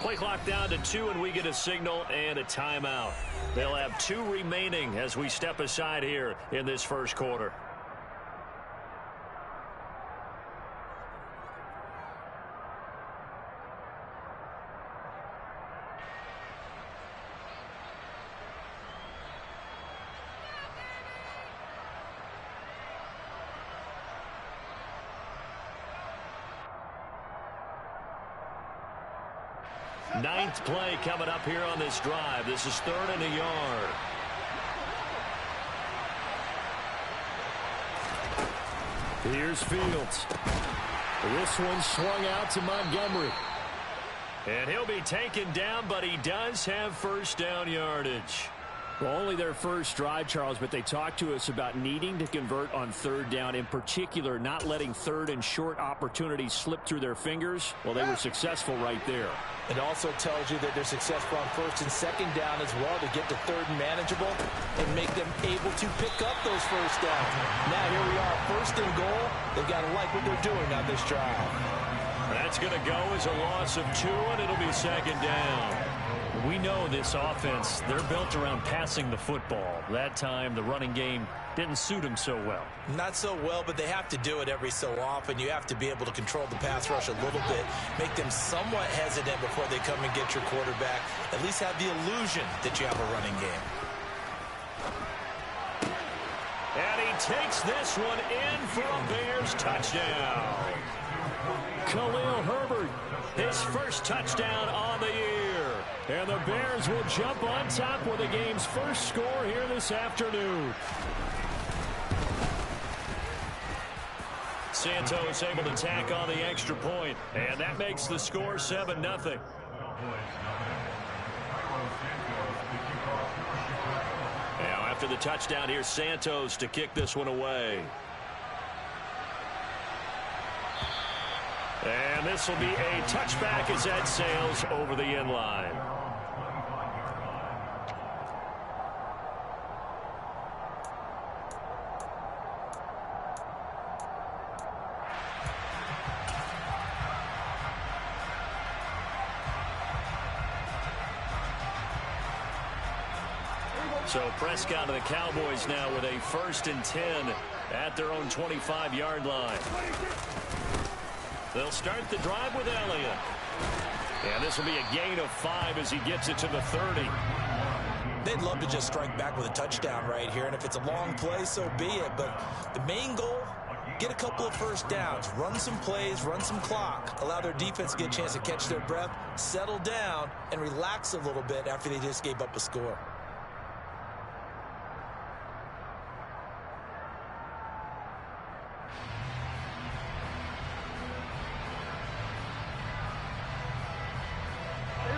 Play clock down to 2, and we get a signal and a timeout. They'll have 2 remaining as we step aside here in this first quarter. Ninth play coming up here on this drive. This is 3rd and a yard. Here's Fields. This one swung out to Montgomery. And he'll be taken down, but he does have first down yardage. Well, only their first drive, Charles, but they talked to us about needing to convert on 3rd down, in particular not letting 3rd and short opportunities slip through their fingers. Well, they were successful right there. It also tells you that they're successful on 1st and 2nd down as well to get to 3rd and manageable and make them able to pick up those first downs. Now here we are, 1st and goal. They've got to like what they're doing on this drive. That's going to go as a loss of 2, and it'll be 2nd down. We know this offense, they're built around passing the football. That time, the running game didn't suit them so well. Not so well, but they have to do it every so often. You have to be able to control the pass rush a little bit, make them somewhat hesitant before they come and get your quarterback. At least have the illusion that you have a running game. And he takes this one in for a Bears touchdown. Khalil Herbert, his first touchdown on the year. And the Bears will jump on top with the game's first score here this afternoon. Santos able to tack on the extra point, and that makes the score 7-0. Now after the touchdown, here's Santos to kick this one away. And this will be a touchback as that sails over the end line. So Prescott and the Cowboys now with a 1st and 10 at their own 25-yard line. They'll start the drive with Elliott. And this will be a gain of 5 as he gets it to the 30. They'd love to just strike back with a touchdown right here, and if it's a long play, so be it. But the main goal, get a couple of first downs, run some plays, run some clock, allow their defense to get a chance to catch their breath, settle down, and relax a little bit after they just gave up a score.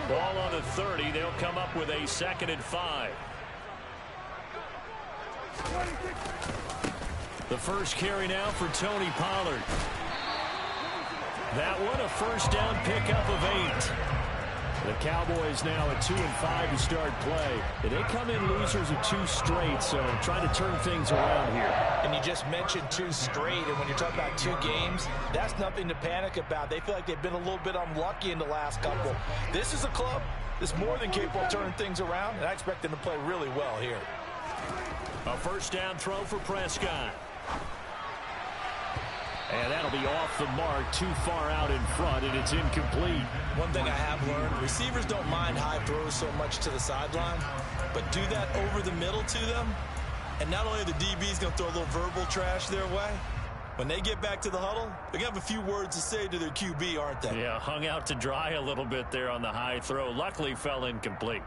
Ball on the 30. They'll come up with a 2nd and 5. The first carry now for Tony Pollard. That one a first down pickup of 8. The Cowboys now at 2-5 to start play. They come in losers of 2 straight, so trying to turn things around here. And you just mentioned 2 straight, and when you're talking about 2 games, that's nothing to panic about. They feel like they've been a little bit unlucky in the last couple. This is a club that's more than capable of turning things around, and I expect them to play really well here. A first down throw for Prescott. And that'll be off the mark, too far out in front, and it's incomplete. One thing I have learned, receivers don't mind high throws so much to the sideline, but do that over the middle to them, and not only are the DBs going to throw a little verbal trash their way, when they get back to the huddle, they're going to have a few words to say to their QB, aren't they? Yeah, hung out to dry a little bit there on the high throw. Luckily fell incomplete.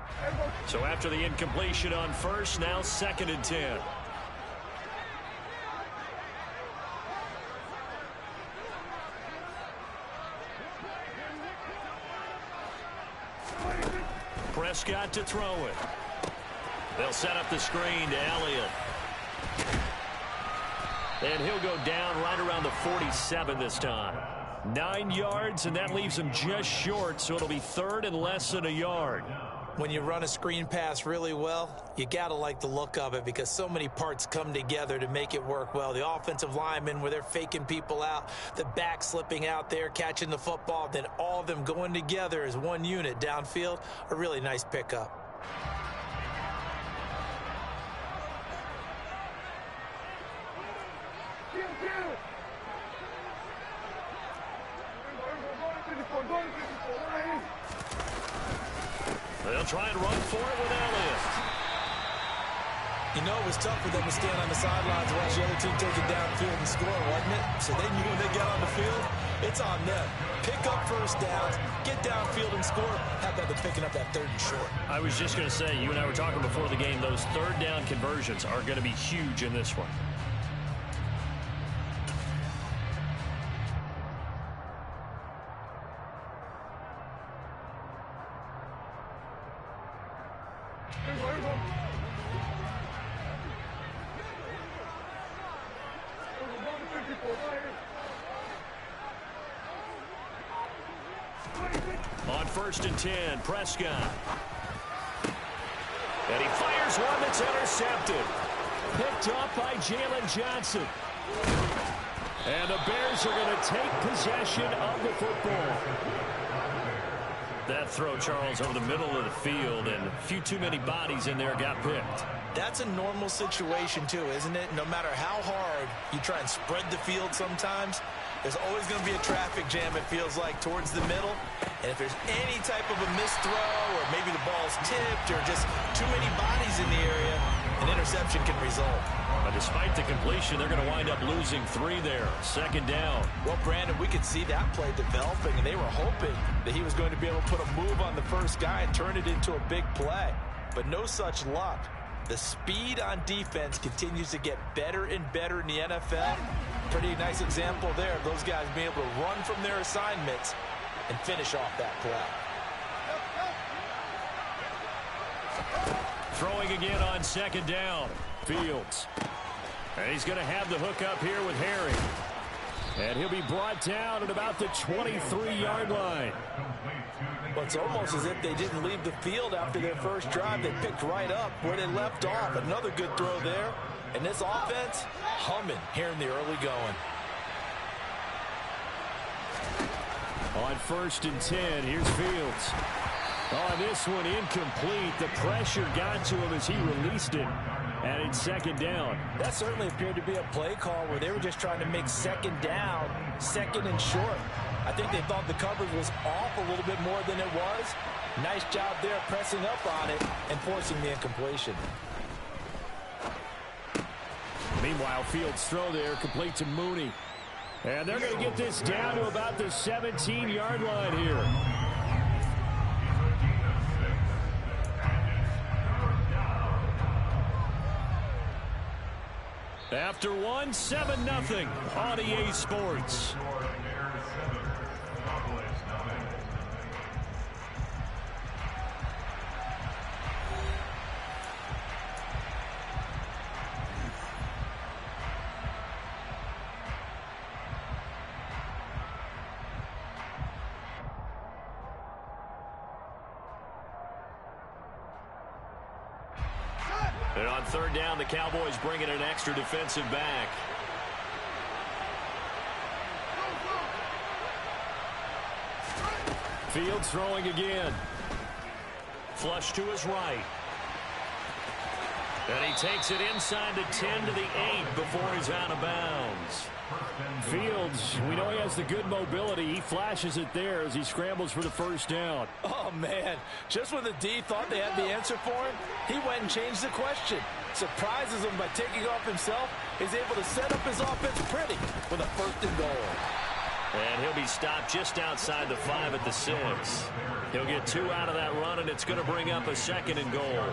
So after the incompletion on first, now 2nd and 10. Prescott to throw it. They'll set up the screen to Elliott. And he'll go down right around the 47 this time. 9 yards, and that leaves him just short, so it'll be 3rd and less than a yard. When you run a screen pass really well, you got to like the look of it because so many parts come together to make it work well. The offensive linemen, where they're faking people out, the back slipping out there, catching the football, then all of them going together as one unit downfield, a really nice pickup. They'll try and run for it with Elliott. You know, it was tough for them to stand on the sidelines and watch the other team take it downfield and score, wasn't it? So they knew when they got on the field, it's on them. Pick up first downs, get downfield and score. How about them picking up that 3rd and short? I was just going to say, you and I were talking before the game, those 3rd down conversions are going to be huge in this one. On 1st and 10, Prescott. And he fires one that's intercepted. Picked off by Jalen Johnson. And the Bears are going to take possession of the football. That throw, Charles, over the middle of the field, and a few too many bodies in there got picked. That's a normal situation, too, isn't it? No matter how hard you try and spread the field sometimes, there's always going to be a traffic jam, it feels like, towards the middle. And if there's any type of a missed throw or maybe the ball's tipped or just too many bodies in the area, an interception can result. But despite the completion, they're going to wind up losing 3 there. 2nd down. Well, Brandon, we could see that play developing, and they were hoping that he was going to be able to put a move on the first guy and turn it into a big play. But no such luck. The speed on defense continues to get better and better in the NFL. Pretty nice example there of those guys being able to run from their assignments and finish off that play. Throwing again on 2nd down. Fields. And he's going to have the hook up here with Harry. And he'll be brought down at about the 23-yard line. Well, it's almost as if they didn't leave the field after their first drive. They picked right up where they left off. Another good throw there. And this offense humming here in the early going. On 1st and 10, here's Fields. Oh, this one incomplete. The pressure got to him as he released it. And it's 2nd down. That certainly appeared to be a play call where they were just trying to make 2nd down, 2nd and short. I think they thought the coverage was off a little bit more than it was. Nice job there pressing up on it and forcing the incompletion. Meanwhile, Fields' throw there complete to Mooney. And they're going to get this down to about the 17-yard line here. After one, 7-0 on EA Sports. And on 3rd down, the Cowboys bring in an extra defensive back. Fields throwing again. Flush to his right. And he takes it inside the 10 to the 8 before he's out of bounds. Fields, we know he has the good mobility. He flashes it there as he scrambles for the 1st down. Oh, man. Just when the D thought they had the answer for him, he went and changed the question. Surprises him by taking off himself. He's able to set up his offense pretty with a 1st and goal. And he'll be stopped just outside the 5 at the 6. He'll get 2 out of that run, and it's going to bring up a 2nd and goal.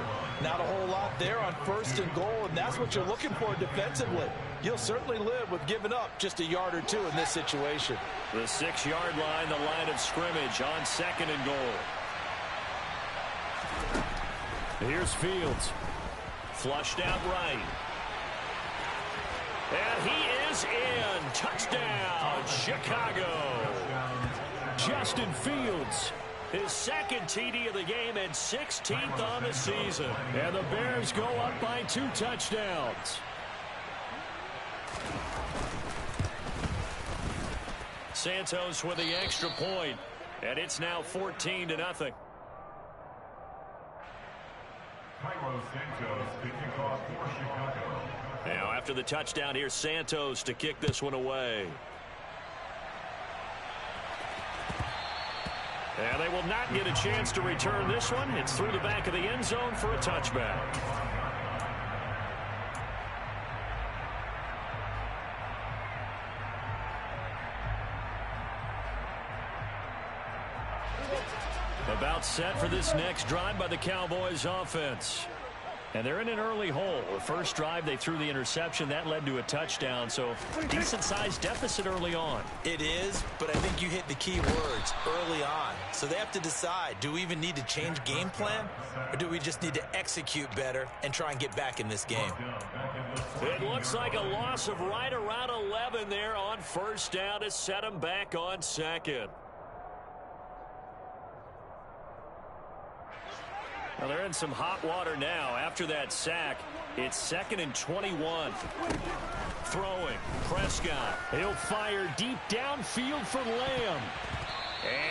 Not a whole lot there on 1st and goal, and that's what you're looking for defensively. You'll certainly live with giving up just a yard or 2 in this situation. The 6-yard line, the line of scrimmage on 2nd and goal. Here's Fields. Flushed out right. And he is in. Touchdown, Chicago. Justin Fields His second TD of the game and 16th on the season. And the Bears go up by 2 touchdowns. Santos with the extra point, and it's now 14-0. Now after the touchdown, here's Santos to kick this one away. And they will not get a chance to return this one. It's through the back of the end zone for a touchback. About set for this next drive by the Cowboys offense. And they're in an early hole. The first drive, they threw the interception. That led to a touchdown, so decent-sized deficit early on. It is, but I think you hit the key words, early on. So they have to decide, do we even need to change game plan, or do we just need to execute better and try and get back in this game? It looks like a loss of right around 11 there on first down to set them back on second. Well, they're in some hot water now. After that sack, it's 2nd and 21. Throwing, Prescott. He'll fire deep downfield for Lamb.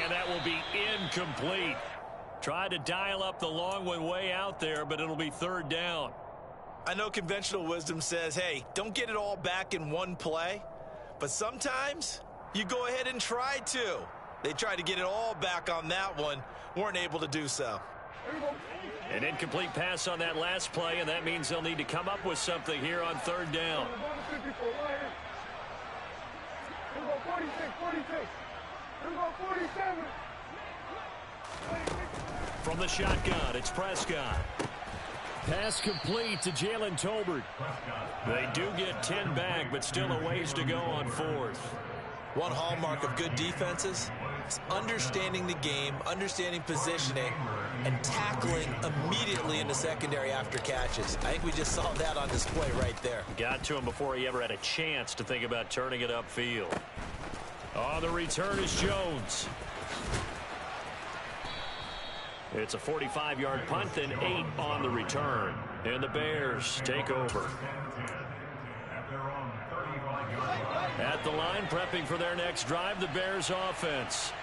And that will be incomplete. Tried to dial up the long one way out there, but it'll be 3rd down. I know conventional wisdom says, hey, don't get it all back in one play. But sometimes you go ahead and try to. They tried to get it all back on that one. Weren't able to do so. An incomplete pass on that last play, and that means they'll need to come up with something here on 3rd down. From the shotgun, it's Prescott. Pass complete to Jalen Tolbert. They do get 10 back, but still a ways to go on 4th. One hallmark of good defenses is understanding the game, understanding positioning, and tackling immediately in the secondary after catches. I think we just saw that on display right there. Got to him before he ever had a chance to think about turning it upfield. On the return is Jones. It's a 45-yard punt, then 8 on the return. And the Bears take over. At the line, prepping for their next drive, the Bears offense.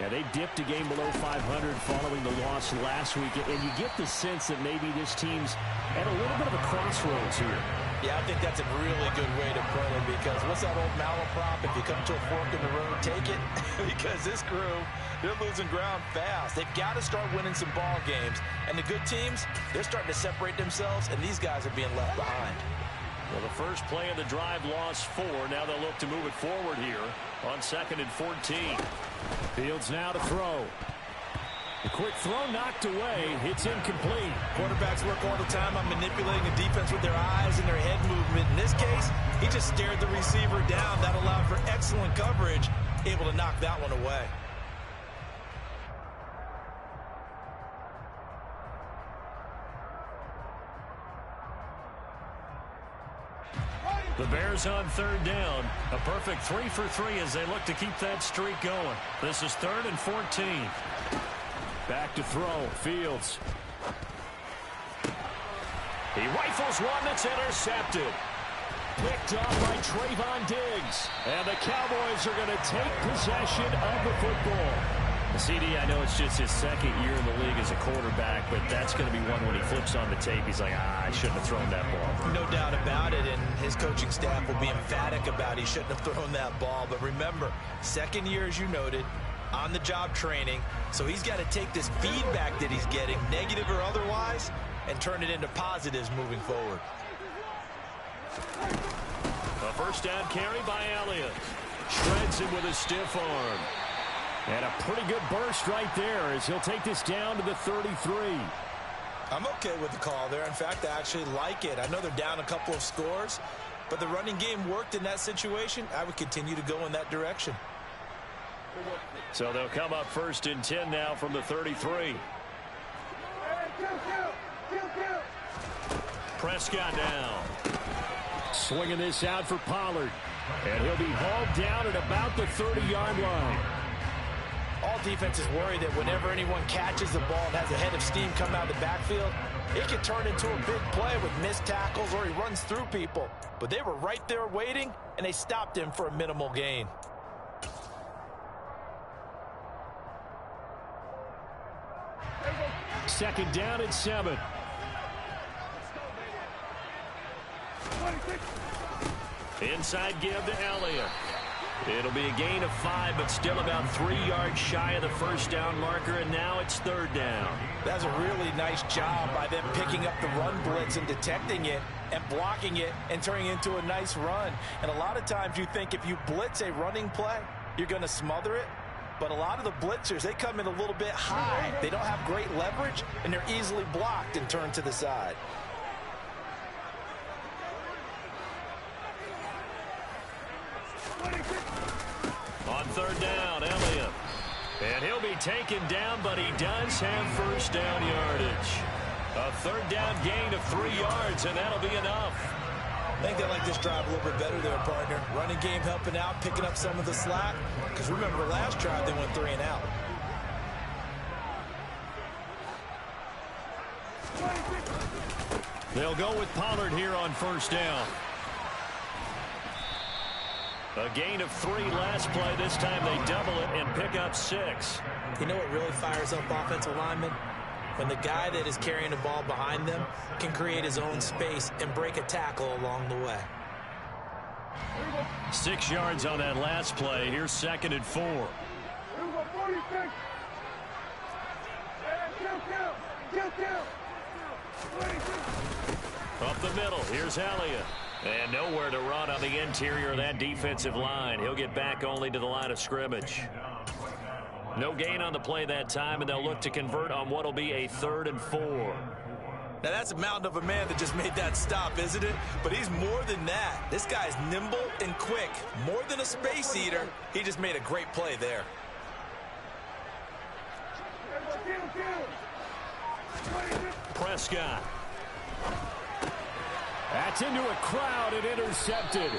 Yeah, they dipped a game below 500 following the loss last week, and you get the sense that maybe this team's at a little bit of a crossroads here. Yeah, I think that's a really good way to put it, because what's that old malaprop? If you come to a fork in the road, take it. Because this crew, they're losing ground fast. They've got to start winning some ball games. And the good teams, they're starting to separate themselves, and these guys are being left behind. Well, the first play of the drive lost 4. Now they'll look to move it forward here on 2nd and 14. Fields now to throw. The quick throw knocked away. It's incomplete. Quarterbacks work all the time on manipulating the defense with their eyes and their head movement. In this case, he just stared the receiver down. That allowed for excellent coverage, able to knock that one away. The Bears on 3rd down. A perfect 3 for 3 as they look to keep that streak going. This is 3rd and 14. Back to throw. Fields. He rifles one that's intercepted. Picked off by Trayvon Diggs. And the Cowboys are going to take possession of the football. CD, I know it's just his 2nd year in the league as a quarterback, but that's going to be one when he flips on the tape. He's like, I shouldn't have thrown that ball. No doubt about it, and his coaching staff will be emphatic about he shouldn't have thrown that ball. But remember, 2nd year, as you noted, on-the-job training, so he's got to take this feedback that he's getting, negative or otherwise, and turn it into positives moving forward. A first down carry by Elliott. Shreds him with a stiff arm. And a pretty good burst right there as he'll take this down to the 33. I'm okay with the call there. In fact, I actually like it. I know they're down a couple of scores, but the running game worked in that situation. I would continue to go in that direction. So they'll come up 1st and 10 now from the 33. Prescott down. Swinging this out for Pollard. And he'll be hauled down at about the 30-yard line. All defense is worried that whenever anyone catches the ball and has a head of steam come out of the backfield, it can turn into a big play with missed tackles or he runs through people. But they were right there waiting, and they stopped him for a minimal gain. Second down and 7. Inside give to Elliott. It'll be a gain of 5, but still about 3 yards shy of the first down marker, and now it's third down. That's a really nice job by them picking up the run blitz and detecting it and blocking it and turning it into a nice run. And a lot of times you think if you blitz a running play, you're going to smother it. But a lot of the blitzers, they come in a little bit high. They don't have great leverage, and they're easily blocked and turned to the side. On third down, Elliott. And he'll be taken down, but he does have first down yardage. A third down gain of 3 yards, and that'll be enough. I think they like this drive a little bit better there, partner. Running game helping out, picking up some of the slack. Because remember, last drive they went 3 and out. They'll go with Pollard here on first down. A gain of 3 last play. This time they double it and pick up 6. You know what really fires up offensive linemen? When the guy that is carrying the ball behind them can create his own space and break a tackle along the way. 6 yards on that last play. Here's second and 4. Up the middle. Here's Elliott. And nowhere to run on the interior of that defensive line. He'll get back only to the line of scrimmage. No gain on the play that time, and they'll look to convert on what will be a 3rd and 4. Now, that's a mountain of a man that just made that stop, isn't it? But he's more than that. This guy's nimble and quick. More than a space eater. He just made a great play there. Prescott. That's into a crowd and intercepted.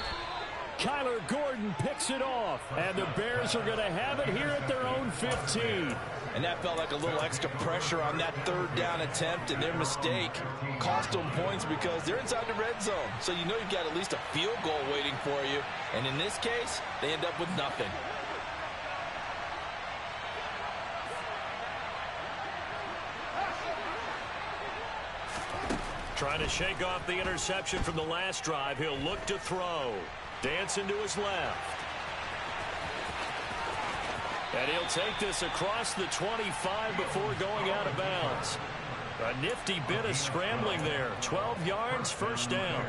Kyler Gordon picks it off, and the Bears are going to have it here at their own 15. And that felt like a little extra pressure on that 3rd down attempt, and their mistake cost them points because they're inside the red zone. So you know you've got at least a field goal waiting for you. And in this case, they end up with nothing. Trying to shake off the interception from the last drive. He'll look to throw. Dancing to his left. And he'll take this across the 25 before going out of bounds. A nifty bit of scrambling there. 12 yards, first down.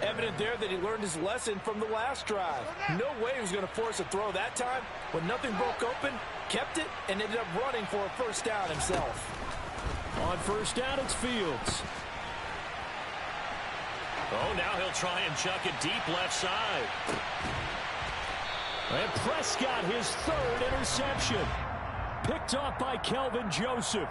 Evident there that he learned his lesson from the last drive. No way he was going to force a throw that time. When nothing broke open, kept it, and ended up running for a first down himself. On first down, it's Fields. Oh, now he'll try and chuck it deep left side. And Prescott, his 3rd interception. Picked off by Kelvin Joseph.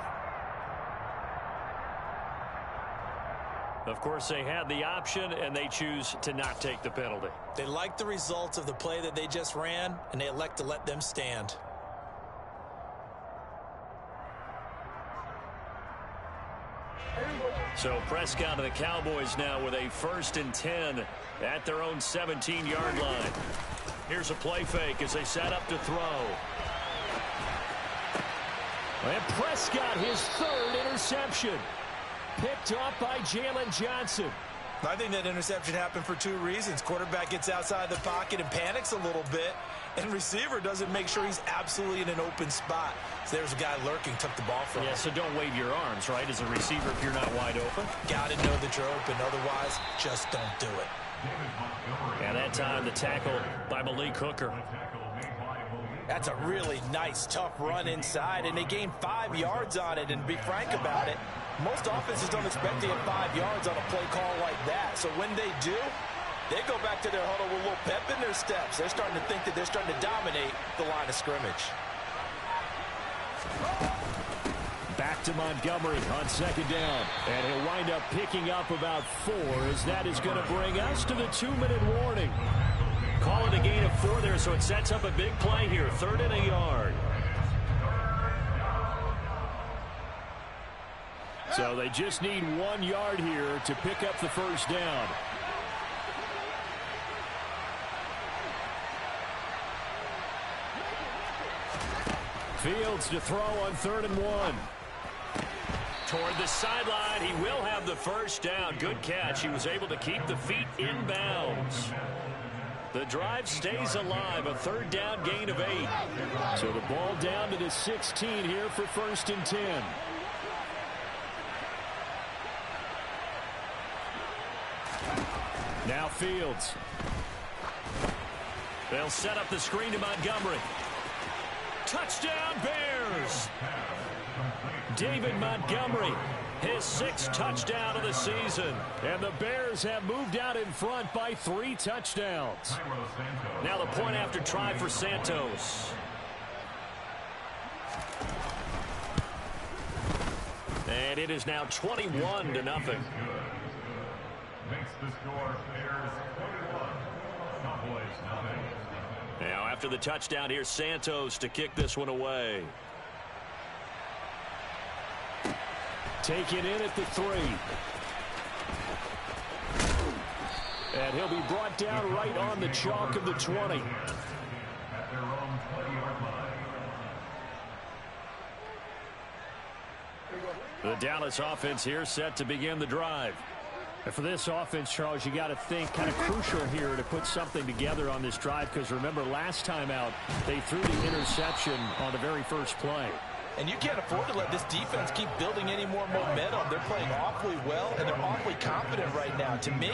Of course, they had the option, and they choose to not take the penalty. They like the results of the play that they just ran, and they elect to let them stand. So Prescott and the Cowboys now with a 1st and 10 at their own 17-yard line. Here's a play fake as they set up to throw. And Prescott, his 3rd interception. Picked off by Jalen Johnson. I think that interception happened for 2 reasons. Quarterback gets outside the pocket and panics a little bit, and receiver doesn't make sure he's absolutely in an open spot. So there's a guy lurking, took the ball from him. Yeah, so don't wave your arms, right, as a receiver if you're not wide open. Got to know that you're open. Otherwise, just don't do it. And that time, the tackle by Malik Hooker. That's a really nice, tough run inside, and they gained 5 yards on it. And to be frank about it, most offenses don't expect to get 5 yards on a play call like that. So when they do, they go back to their huddle with a little pep in their steps. They're starting to think that they're starting to dominate the line of scrimmage. Back to Montgomery on second down. And he'll wind up picking up about 4 as that is going to bring us to the 2-minute warning. Call it a gain of 4 there, so it sets up a big play here. 3rd and a yard. So they just need 1 yard here to pick up the first down. Fields to throw on 3rd and 1. Toward the sideline, he will have the first down. Good catch. He was able to keep the feet in bounds. The drive stays alive. A 3rd down gain of 8. So the ball down to the 16 here for 1st and 10. Now Fields. They'll set up the screen to Montgomery. Touchdown, Bears! David Montgomery, his 6th touchdown of the season. And the Bears have moved out in front by 3 touchdowns. Now the point after try for Santos. And it is now 21-0. Makes the score Bears 21. Cowboys nothing. Now after the touchdown, here's Santos to kick this one away. Taken in at the 3. And he'll be brought down right on the chalk of the 20. At their own 20-yard line. The Dallas offense here set to begin the drive. And for this offense, Charles, you got to think kind of crucial here to put something together on this drive, because remember last time out they threw the interception on the very first play. And you can't afford to let this defense keep building any more momentum. They're playing awfully well, and they're awfully confident right now. To me,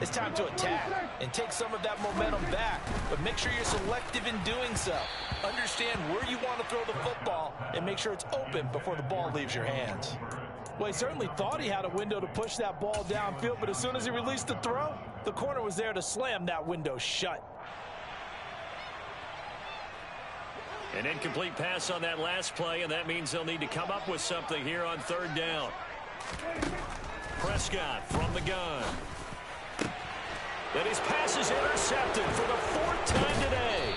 it's time to attack and take some of that momentum back. But make sure you're selective in doing so. Understand where you want to throw the football and make sure it's open before the ball leaves your hands. Well, he certainly thought he had a window to push that ball downfield, but as soon as he released the throw, the corner was there to slam that window shut. An incomplete pass on that last play, and that means they'll need to come up with something here on 3rd down. Prescott from the gun. Then his pass is intercepted for the 4th time today.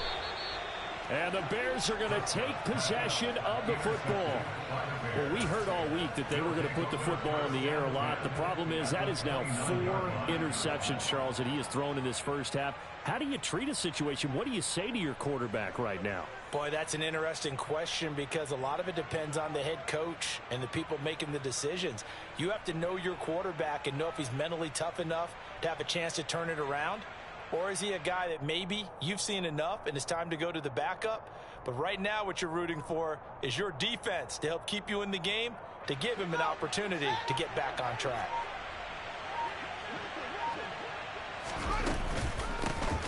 And the Bears are going to take possession of the football. Well, we heard all week that they were going to put the football in the air a lot. The problem is that is now 4 interceptions, Charles, that he has thrown in this first half. How do you treat a situation? What do you say to your quarterback right now? Boy, that's an interesting question, because a lot of it depends on the head coach and the people making the decisions. You have to know your quarterback and know if he's mentally tough enough to have a chance to turn it around. Or is he a guy that maybe you've seen enough and it's time to go to the backup? But right now what you're rooting for is your defense to help keep you in the game, to give him an opportunity to get back on track.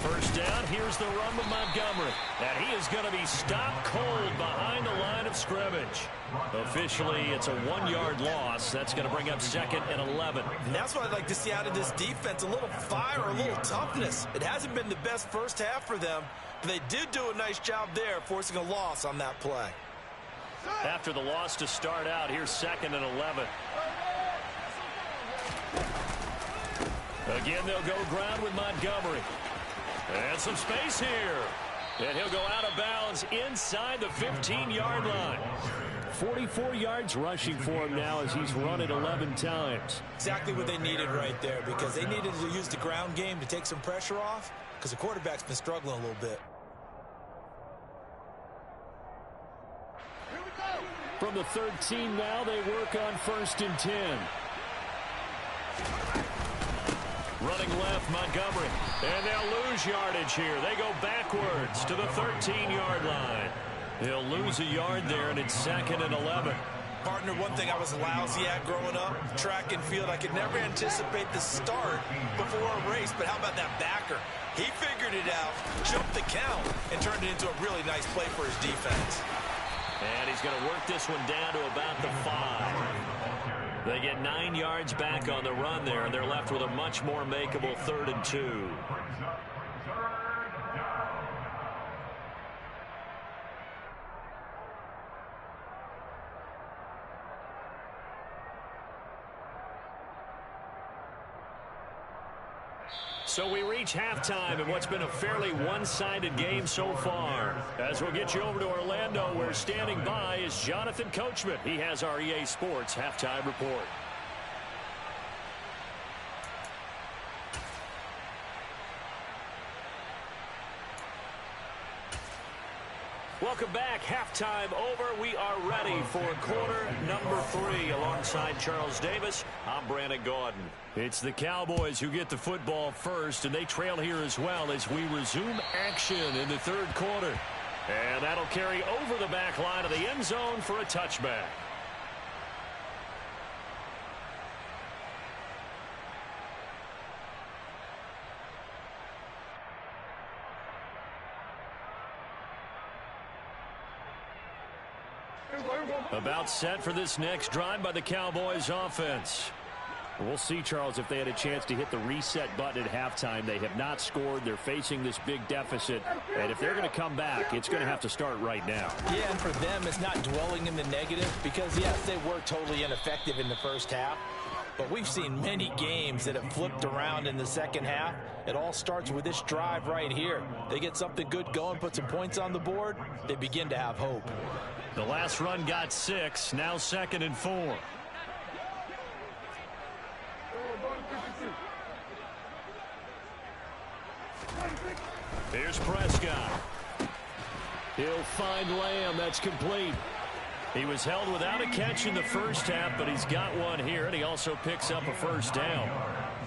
First down, here's the run with Montgomery. And he is going to be stopped cold behind the line of scrimmage. Officially, it's a 1-yard loss. That's going to bring up 2nd and 11. And that's what I'd like to see out of this defense, a little fire, a little toughness. It hasn't been the best first half for them, but they did do a nice job there, forcing a loss on that play. After the loss to start out, here's 2nd and 11. Again, they'll go ground with Montgomery. And some space here. And he'll go out of bounds inside the 15-yard line. 44 yards rushing for him now as he's run it 11 times. Exactly what they needed right there, because they needed to use the ground game to take some pressure off, because the quarterback's been struggling a little bit. From the 13 now, they work on 1st and 10. Running left, Montgomery. And they'll lose yardage here. They go backwards to the 13-yard line. They'll lose a yard there, and it's 2nd and 11. Partner, one thing I was lousy at growing up, track and field, I could never anticipate the start before a race, but how about that backer? He figured it out, jumped the count, and turned it into a really nice play for his defense. And he's going to work this one down to about the 5. They get 9 yards back on the run there, and they're left with a much more makeable 3rd and 2. So we reach halftime in what's been a fairly one-sided game so far. As we'll get you over to Orlando, where standing by is Jonathan Coachman. He has our EA Sports halftime report. Welcome back. Halftime over. We are ready for quarter number 3. Alongside Charles Davis, I'm Brandon Gaudin. It's the Cowboys who get the football first, and they trail here as well as we resume action in the third quarter. And that'll carry over the back line of the end zone for a touchback. About set for this next drive by the Cowboys offense. We'll see, Charles, if they had a chance to hit the reset button at halftime. They have not scored. They're facing this big deficit. And if they're going to come back, it's going to have to start right now. Yeah, and for them, it's not dwelling in the negative because, yes, they were totally ineffective in the first half. But we've seen many games that have flipped around in the second half. It all starts with this drive right here. They get something good going, put some points on the board, they begin to have hope. The last run got 6, now 2nd and 4. Here's Prescott. He'll find Lamb. That's complete. He was held without a catch in the first half, but he's got one here, and he also picks up a first down.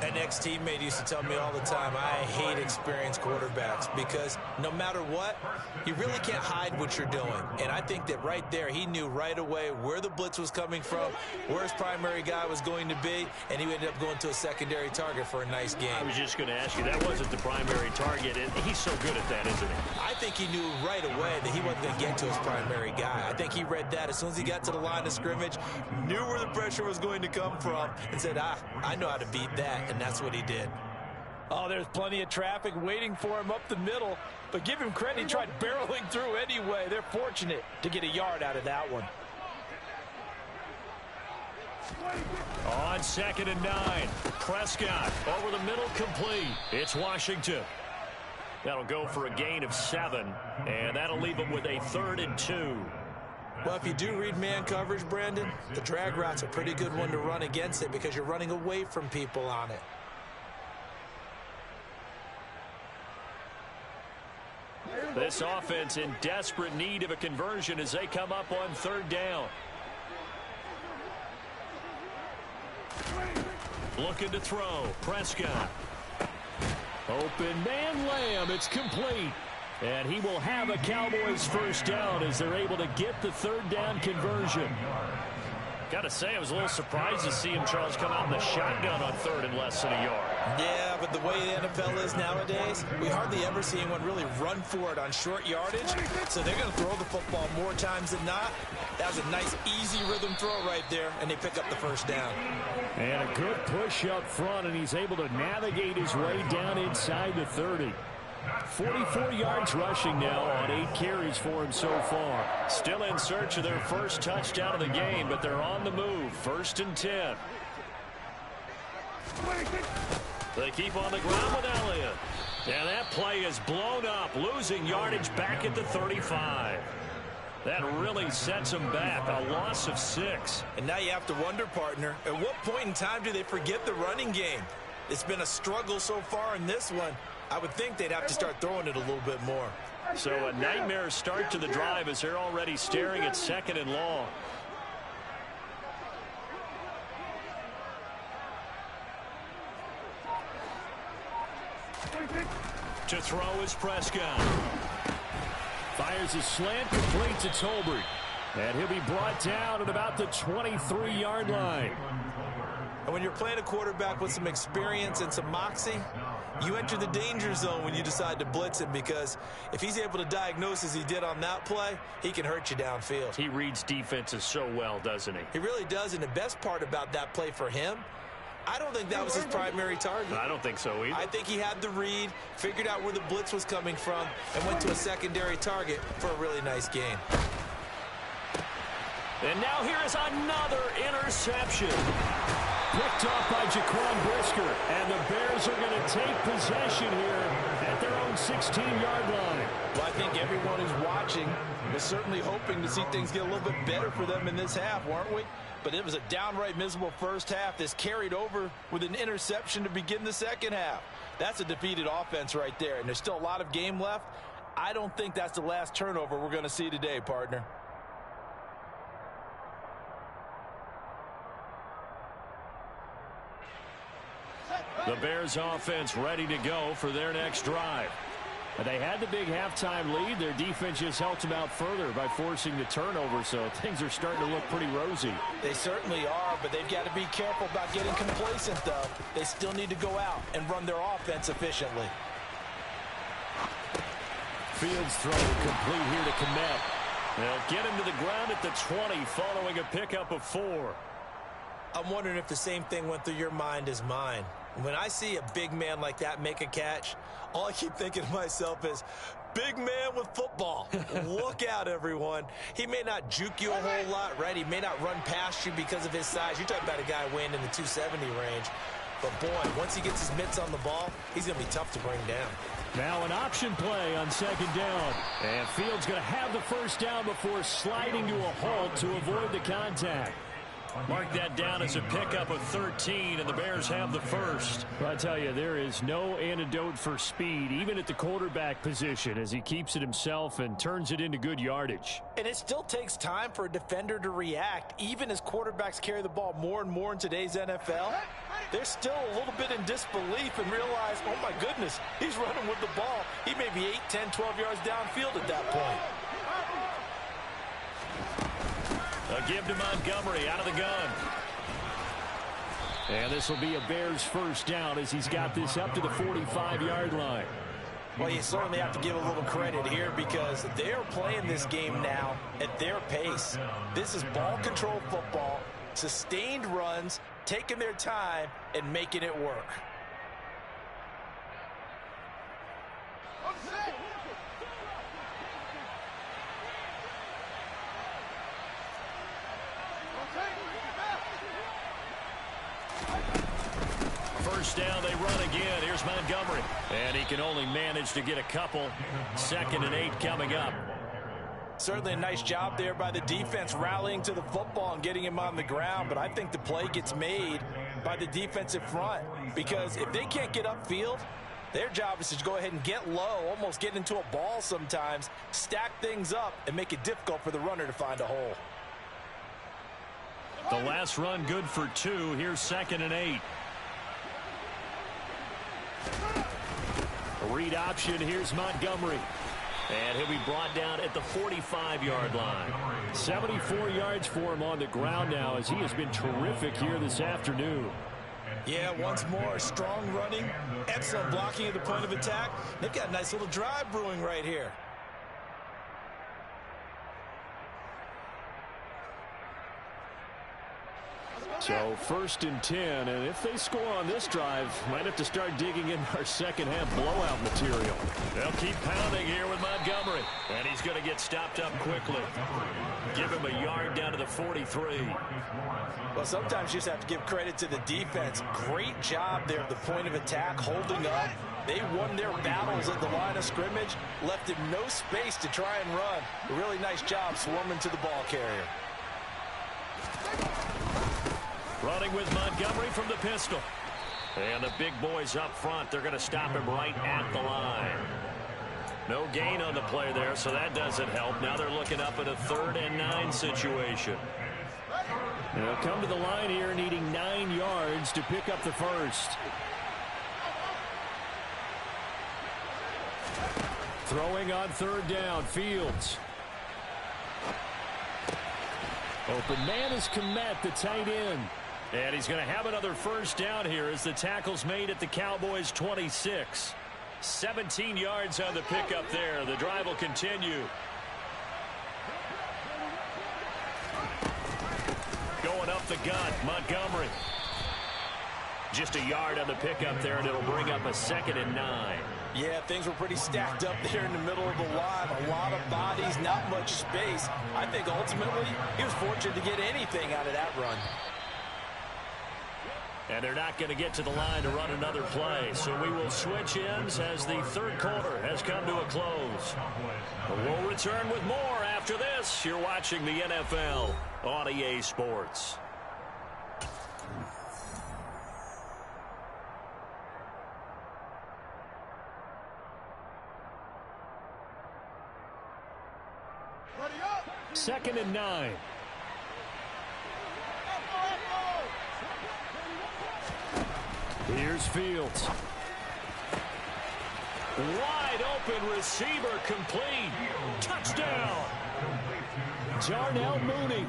An ex-teammate used to tell me all the time, I hate experienced quarterbacks because no matter what, you really can't hide what you're doing. And I think that right there, he knew right away where the blitz was coming from, where his primary guy was going to be, and he ended up going to a secondary target for a nice game. I was just going to ask you, that wasn't the primary target, and he's so good at that, isn't he? I think he knew right away that he wasn't going to get to his primary guy. I think he read that as soon as he got to the line of scrimmage, knew where the pressure was going to come from, and said, I know how to beat that. And that's what he did. Oh, there's plenty of traffic waiting for him up the middle. But give him credit, he tried barreling through anyway. They're fortunate to get a yard out of that one. On 2nd and 9. Prescott over the middle, complete. It's Washington. That'll go for a gain of 7. And that'll leave him with a 3rd and 2. Well, if you do read man coverage, Brandon, the drag route's a pretty good one to run against it because you're running away from people on it. This offense in desperate need of a conversion as they come up on 3rd down. Looking to throw. Prescott. Open man, Lamb. It's complete. And he will have a Cowboys first down as they're able to get the 3rd down conversion. Got to say, I was a little surprised to see him, Charles, come out in the shotgun on 3rd and less than a yard. Yeah, but the way the NFL is nowadays, we hardly ever see anyone really run for it on short yardage. So they're going to throw the football more times than not. That was a nice, easy rhythm throw right there, and they pick up the first down. And a good push up front, and he's able to navigate his way down inside the 30. 44 yards rushing now on 8 carries for him so far. Still in search of their first touchdown of the game, but they're on the move. 1st and 10. They keep on the ground with Elliott. And that play is blown up, losing yardage back at the 35. That really sets them back, a loss of 6. And now you have to wonder, partner, at what point in time do they forget the running game? It's been a struggle so far in this one. I would think they'd have to start throwing it a little bit more. So a nightmare start to the drive as they're already staring at 2nd and long. To throw is Prescott. Fires a slant, complete to Tolbert. And he'll be brought down at about the 23-yard line. And when you're playing a quarterback with some experience and some moxie, you enter the danger zone when you decide to blitz him, because if he's able to diagnose as he did on that play, he can hurt you downfield. He reads defenses so well, doesn't he? He really does, and the best part about that play for him, I don't think that was his primary target. I don't think so either. I think he had the read, figured out where the blitz was coming from, and went to a secondary target for a really nice gain. And now here is another interception. picked off by Jaquan Brisker, and the Bears are going to take possession here at their own 16-yard line. Well, I think everyone who's watching was certainly hoping to see things get a little bit better for them in this half, weren't we? But it was a downright miserable first half. This carried over with an interception to begin the second half. That's a defeated offense right there, and there's still a lot of game left. I don't think that's the last turnover we're going to see today, partner. The Bears offense ready to go for their next drive. They had the big halftime lead. Their defense just helped them out further by forcing the turnover, so things are starting to look pretty rosy. They certainly are, but they've got to be careful about getting complacent, though. They still need to go out and run their offense efficiently. Fields throw complete here to Kmet. They'll get him to the ground at the 20 following a pickup of 4. I'm wondering if the same thing went through your mind as mine. When I see a big man like that make a catch, all I keep thinking to myself is, big man with football. Look out, everyone. He may not juke you a whole lot, right? He may not run past you because of his size. You're talking about a guy weighing in the 270 range. But, boy, once he gets his mitts on the ball, he's going to be tough to bring down. Now an option play on second down. And Fields going to have the first down before sliding to a halt to avoid the contact. Mark that down as a pickup of 13, and the Bears have the first. Well, I tell you, there is no antidote for speed, even at the quarterback position, as he keeps it himself and turns it into good yardage. And it still takes time for a defender to react, even as quarterbacks carry the ball more and more in today's NFL. They're still a little bit in disbelief and realize, oh, my goodness, he's running with the ball. He may be 8, 10, 12 yards downfield at that point. A give to Montgomery out of the gun. And this will be a Bears first down as he's got this up to the 45-yard line. Well, you certainly have to give a little credit here because they're playing this game now at their pace. This is ball control football, sustained runs, taking their time, and making it work. First down, they run again. Here's Montgomery. And he can only manage to get a couple. 2nd and 8 coming up. Certainly a nice job there by the defense rallying to the football and getting him on the ground, but I think the play gets made by the defensive front because if they can't get upfield, their job is to go ahead and get low, almost get into a ball sometimes, stack things up, and make it difficult for the runner to find a hole. The last run good for 2. Here's 2nd and 8. A read option. Here's Montgomery. And he'll be brought down at the 45-yard line. 74 yards for him on the ground now as he has been terrific here this afternoon. Yeah, once more, strong running, excellent blocking at the point of attack. They've got a nice little drive brewing right here. So 1st and 10, and if they score on this drive, might have to start digging in our second half blowout material. They'll keep pounding here with Montgomery. And he's going to get stopped up quickly. Give him a yard down to the 43. Well, sometimes you just have to give credit to the defense. Great job there at the point of attack, holding up. They won their battles at the line of scrimmage, left him no space to try and run. A really nice job swarming to the ball carrier. Running with Montgomery from the pistol. And the big boys up front, they're going to stop him right at the line. No gain on the play there, so that doesn't help. Now they're looking up at a 3rd and 9 situation. They'll come to the line here needing 9 yards to pick up the first. Throwing on 3rd down, Fields. Open man is Kmet, the tight end. And he's going to have another first down here as the tackle's made at the Cowboys' 26. 17 yards on the pickup there. The drive will continue. Going up the gut, Montgomery. Just a yard on the pickup there, and it'll bring up a 2nd and 9. Yeah, things were pretty stacked up there in the middle of the line. A lot of bodies, not much space. I think ultimately he was fortunate to get anything out of that run. And they're not going to get to the line to run another play. So we will switch ends as the third quarter has come to a close. We'll return with more after this. You're watching the NFL on EA Sports. Second and 9. Here's Fields. Wide open receiver complete. Touchdown. Darnell Mooney.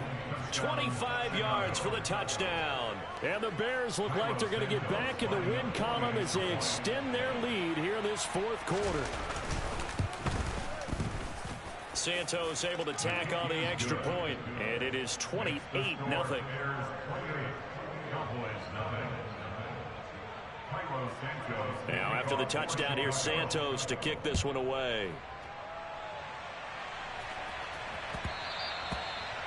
25 yards for the touchdown. And the Bears look like they're going to get back in the win column as they extend their lead here in this fourth quarter. Santos able to tack on the extra point, and it is 28-0. Now after the touchdown, here's Santos to kick this one away.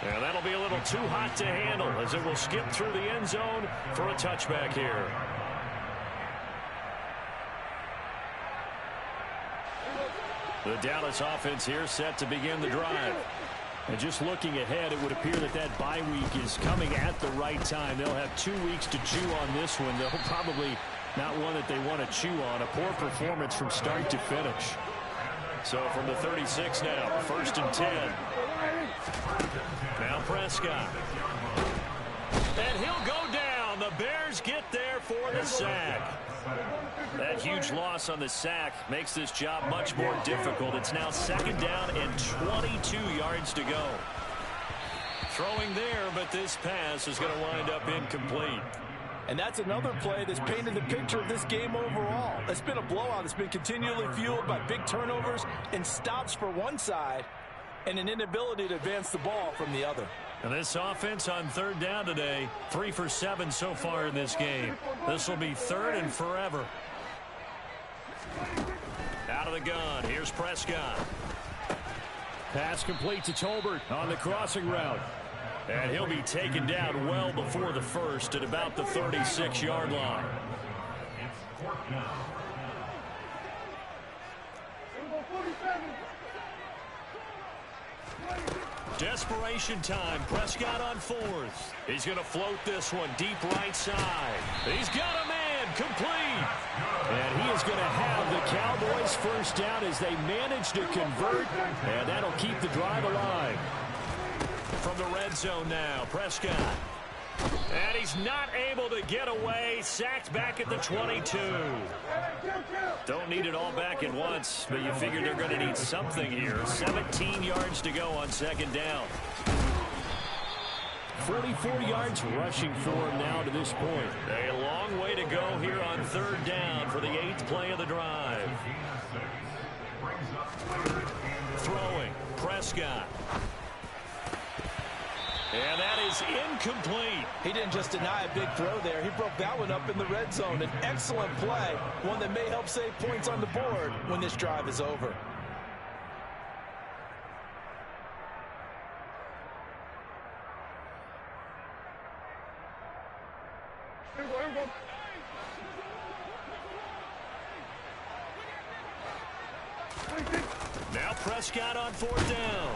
And that'll be a little too hot to handle as it will skip through the end zone for a touchback here. The Dallas offense here set to begin the drive. And just looking ahead, it would appear that that bye week is coming at the right time. They'll have 2 weeks to chew on this one. They'll probably not one that they want to chew on. A poor performance from start to finish. So from the 36 now, 1st and 10. Now Prescott. And he'll go down. The Bears get there for the sack. That huge loss on the sack makes this job much more difficult. It's now 2nd down and 22 yards to go. Throwing there, but this pass is going to wind up incomplete. And that's another play that's painted the picture of this game overall. It's been a blowout. It's been continually fueled by big turnovers and stops for one side and an inability to advance the ball from the other. And this offense on 3rd down today, 3 for 7 so far in this game. This will be 3rd and forever. Out of the gun, here's Prescott. Pass complete to Tolbert on the crossing route. And he'll be taken down well before the first at about the 36-yard line. Desperation time. Prescott on 4th. He's going to float this one deep right side. He's got a man complete. And he is going to have the Cowboys first down as they manage to convert. And that'll keep the drive alive. From the red zone now, Prescott. And he's not able to get away. Sacked back at the 22. Don't need it all back at once, but you figure they're going to need something here. 17 yards to go on 2nd down. 44 yards rushing for him now to this point. A long way to go here on 3rd down for the 8th play of the drive. Throwing, Prescott. And that is incomplete. He didn't just deny a big throw there. He broke that one up in the red zone. An excellent play, one that may help save points on the board when this drive is over. Now Prescott on 4th down.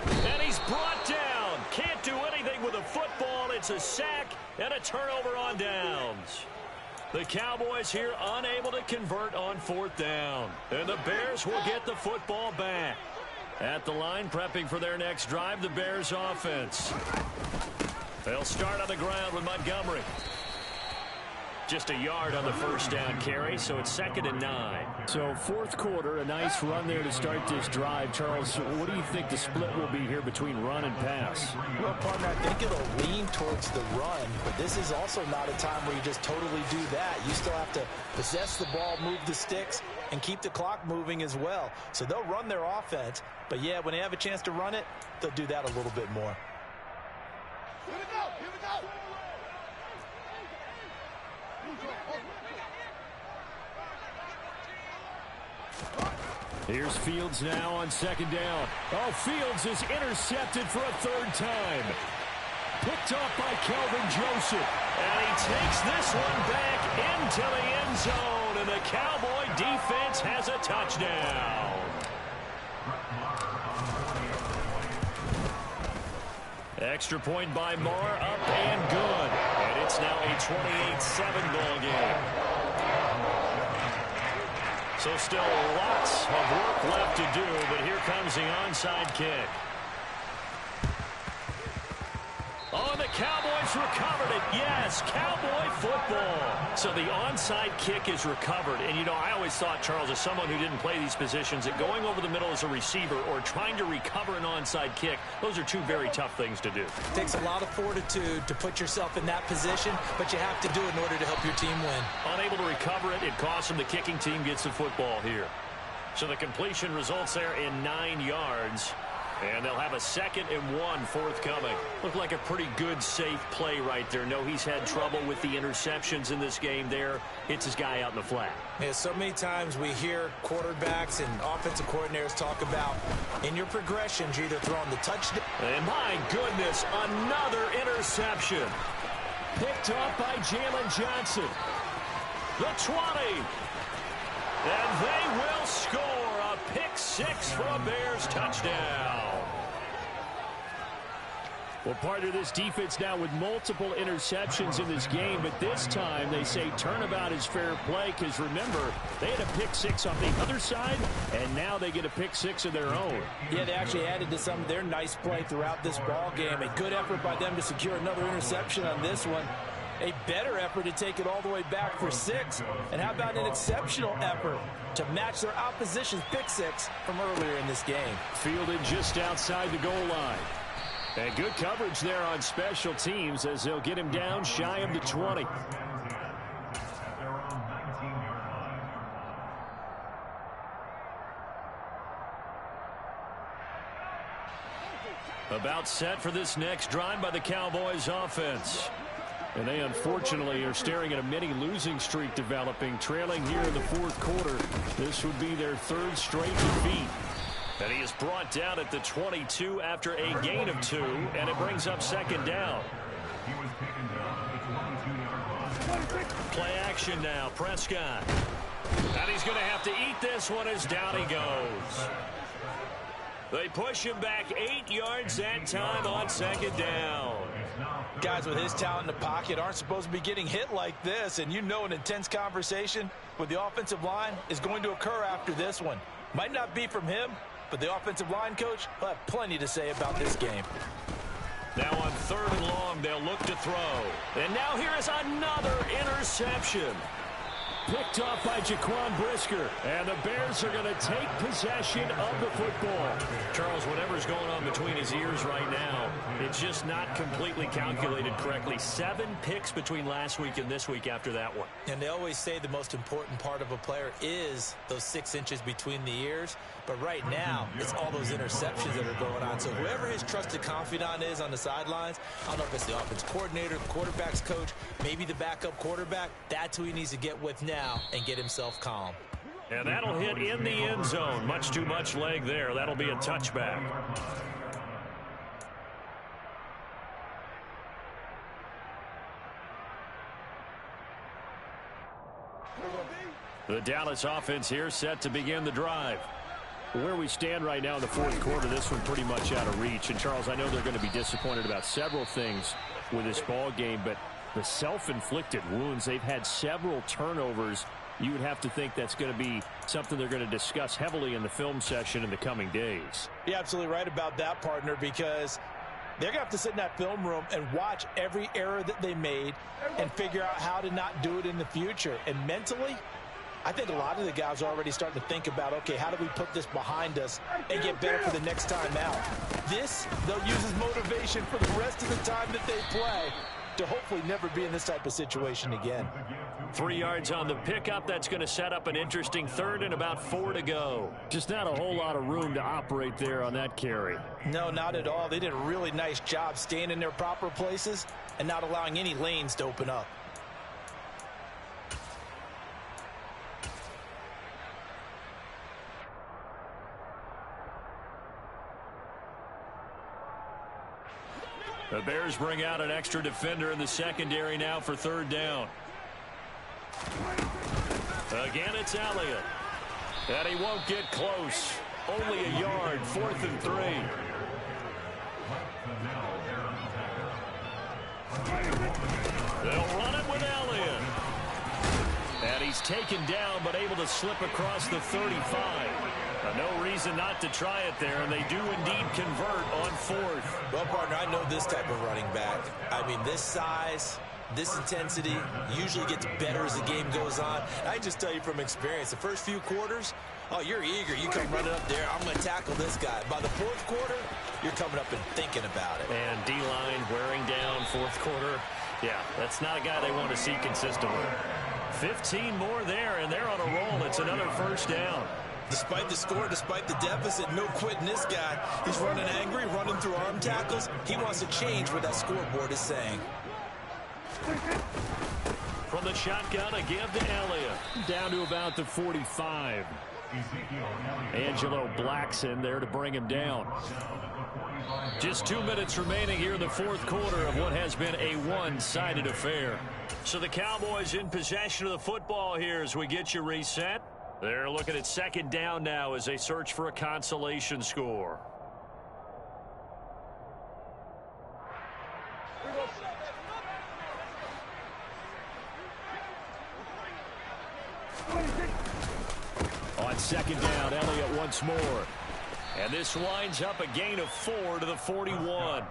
And he's brought down. Can't do anything with a football. It's a sack and a turnover on downs. The Cowboys here unable to convert on 4th down. And the Bears will get the football back. At the line, prepping for their next drive, the Bears offense. They'll start on the ground with Montgomery. Just a yard on the first down carry, so it's 2nd and 9. So 4th quarter, a nice run there to start this drive. Charles, what do you think the split will be here between run and pass? Well, partner, I think it'll lean towards the run, but this is also not a time where you just totally do that. You still have to possess the ball, move the sticks, and keep the clock moving as well. So they'll run their offense, but yeah, when they have a chance to run it, they'll do that a little bit more. Here we go! Here we go! Here's Fields now on 2nd down. Oh, Fields is intercepted for a 3rd time. Picked off by Kelvin Joseph. And he takes this one back into the end zone, and the Cowboy defense has a touchdown. Extra point by Marr, up and good. And it's now a 28-7 ball game. So still lots of work left to do, but here comes the onside kick. Oh, and the Cowboys recovered it. Yes, Cowboy football. So the onside kick is recovered. And, you know, I always thought, Charles, as someone who didn't play these positions, that going over the middle as a receiver or trying to recover an onside kick, those are two very tough things to do. It takes a lot of fortitude to put yourself in that position, but you have to do it in order to help your team win. Unable to recover it, it costs them. The kicking team gets the football here. So the completion results there in 9 yards. And they'll have a 2nd and 1 forthcoming. Looked like a pretty good, safe play right there. No, he's had trouble with the interceptions in this game there. Hits his guy out in the flat. Yeah, so many times we hear quarterbacks and offensive coordinators talk about in your progressions, you're either throwing the touchdown. And my goodness, another interception. Picked off by Jalen Johnson. The 20. And they will score. A pick 6 for a Bears touchdown. Well, part of this defense now with multiple interceptions in this game, but this time they say turnabout is fair play because, remember, they had a pick 6 on the other side, and now they get a pick 6 of their own. Yeah, they actually added to some of their nice play throughout this ball game. A good effort by them to secure another interception on this one. A better effort to take it all the way back for 6. And how about an exceptional effort to match their opposition's pick 6 from earlier in this game? Fielded just outside the goal line. And good coverage there on special teams as they'll get him down shy of the 20. About set for this next drive by the Cowboys offense. And they unfortunately are staring at a mini losing streak developing, trailing here in the 4th quarter. This would be their 3rd straight defeat. And he is brought down at the 22 after a gain of 2, and it brings up 2nd down. He was taken down at the 22-yard line. Play action now, Prescott. And he's going to have to eat this one as down he goes. They push him back 8 yards that time on 2nd down. Guys with his talent in the pocket aren't supposed to be getting hit like this, and you know an intense conversation with the offensive line is going to occur after this one. Might not be from him, but the offensive line coach will have plenty to say about this game. Now on 3rd and long, they'll look to throw. And now here is another interception. Picked off by Jaquan Brisker. And the Bears are going to take possession of the football. Charles, whatever's going on between his ears right now, it's just not completely calculated correctly. 7 picks between last week and this week after that one. And they always say the most important part of a player is those 6 inches between the ears. But right now, it's all those interceptions that are going on. So whoever his trusted confidant is on the sidelines, I don't know if it's the offense coordinator, the quarterback's coach, maybe the backup quarterback, that's who he needs to get with now and get himself calm. And that'll hit in the end zone. Much too much leg there. That'll be a touchback. The Dallas offense here set to begin the drive. Where we stand right now in the 4th quarter, this one pretty much out of reach. And, Charles, I know they're going to be disappointed about several things with this ball game, but the self-inflicted wounds, they've had several turnovers. You would have to think that's going to be something they're going to discuss heavily in the film session in the coming days. You're absolutely right about that, partner, because they're going to have to sit in that film room and watch every error that they made and figure out how to not do it in the future. And mentally, I think a lot of the guys are already starting to think about, okay, how do we put this behind us and get better for the next time out? This, they'll use as motivation for the rest of the time that they play to hopefully never be in this type of situation again. 3 yards on the pickup. That's going to set up an interesting 3rd and about 4 to go. Just not a whole lot of room to operate there on that carry. No, not at all. They did a really nice job staying in their proper places and not allowing any lanes to open up. The Bears bring out an extra defender in the secondary now for third down. Again, it's Elliott. And he won't get close. Only a yard, 4th and 3. They'll run it with Elliott. And he's taken down, but able to slip across the 35. No reason not to try it there, and they do indeed convert on 4th. Well, partner, I know this type of running back. I mean, this size, this intensity usually gets better as the game goes on. I just tell you from experience, the first few quarters, oh, you're eager. You come running up there, I'm going to tackle this guy. By the 4th quarter, you're coming up and thinking about it. And D-line wearing down 4th quarter. Yeah, that's not a guy they want to see consistently. 15 more there, and they're on a roll. It's another first down. Despite the score, despite the deficit, no quitting this guy. He's running angry, running through arm tackles. He wants to change what that scoreboard is saying. From the shotgun, a give to Elliott. Down to about the 45. Angelo Blackson there to bring him down. Just 2 minutes remaining here in the 4th quarter of what has been a one-sided affair. So the Cowboys in possession of the football here as we get you reset. They're looking at 2nd down now as they search for a consolation score. On 2nd down, Elliott once more. And this winds up a gain of 4 to the 41.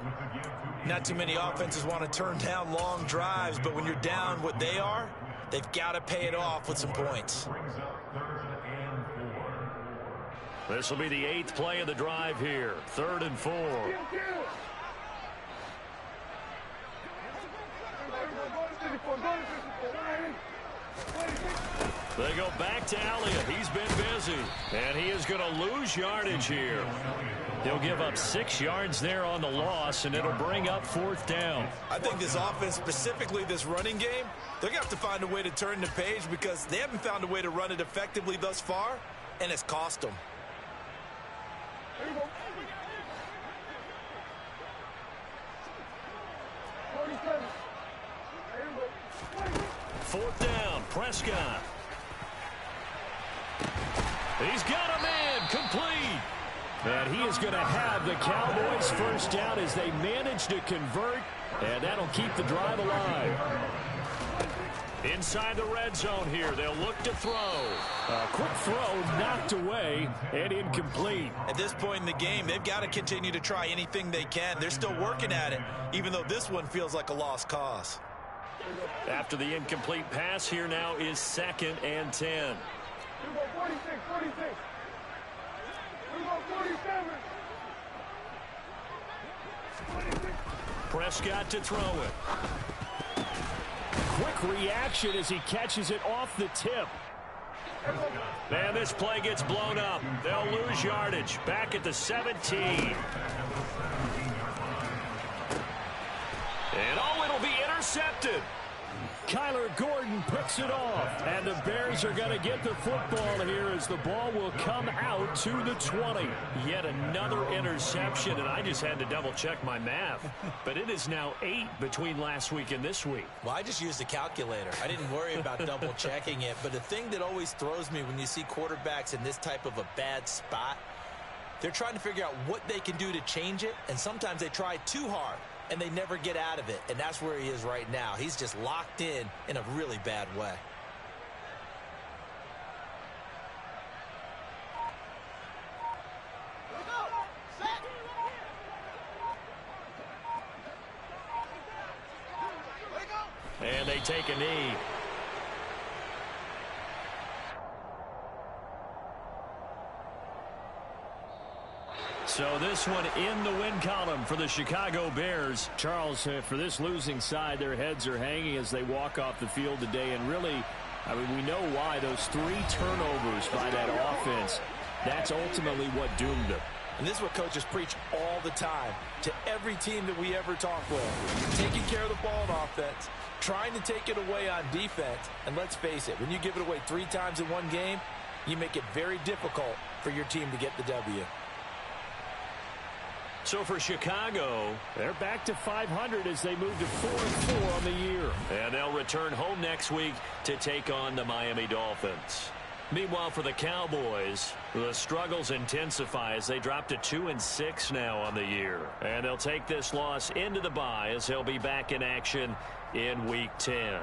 Not too many offenses want to turn down long drives, but when you're down what they are, they've got to pay it off with some points. This will be the 8th play of the drive here. 3rd and 4. They go back to Elliott. He's been busy. And he is going to lose yardage here. They'll give up 6 yards there on the loss, and it'll bring up 4th down. I think this offense, specifically this running game, they're going to have to find a way to turn the page because they haven't found a way to run it effectively thus far, and it's cost them. 4th down, Prescott. He's got a man, complete. And he is going to have the Cowboys first down as they manage to convert, and that'll keep the drive alive. Inside the red zone here, they'll look to throw. A quick throw knocked away and incomplete. At this point in the game, they've got to continue to try anything they can. They're still working at it, even though this one feels like a lost cause. After the incomplete pass, here now is 2nd and 10. 46. Prescott to throw it. Quick reaction as he catches it off the tip. Man, this play gets blown up. They'll lose yardage. Back at the 17. And it'll be intercepted. Kyler Gordon picks it off. And the Bears are going to get the football here as the ball will come out to the 20. Yet another interception, and I just had to double-check my math. But it is now 8 between last week and this week. Well, I just used a calculator. I didn't worry about double-checking it. But the thing that always throws me when you see quarterbacks in this type of a bad spot, they're trying to figure out what they can do to change it, and sometimes they try too hard. And they never get out of it. And that's where he is right now. He's just locked in a really bad way. And they take a knee. So this one in the win column for the Chicago Bears. Charles, for this losing side, their heads are hanging as they walk off the field today. And really, I mean, we know why. Those 3 turnovers by that offense, that's ultimately what doomed them. And this is what coaches preach all the time to every team that we ever talk with. Taking care of the ball on offense, trying to take it away on defense. And let's face it, when you give it away 3 times in one game, you make it very difficult for your team to get the W. So for Chicago, they're back to 500 as they move to 4-4 on the year. And they'll return home next week to take on the Miami Dolphins. Meanwhile, for the Cowboys, the struggles intensify as they drop to 2-6 now on the year. And they'll take this loss into the bye as they'll be back in action in Week 10.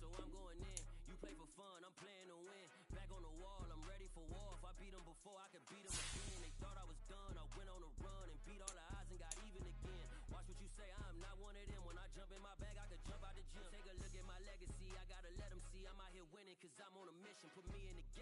so I'm going in. You play for fun, I'm playing to win. Back on the wall, I'm ready for war. If I beat them before, I could beat them again. They thought I was done, I went on a run and beat all the odds and got even again. Watch what you say, I'm not one of them. When I jump in my bag, I could jump out the gym. Take a look at my legacy, I gotta let them see I'm out here winning, cause I'm on a mission. Put me in the game.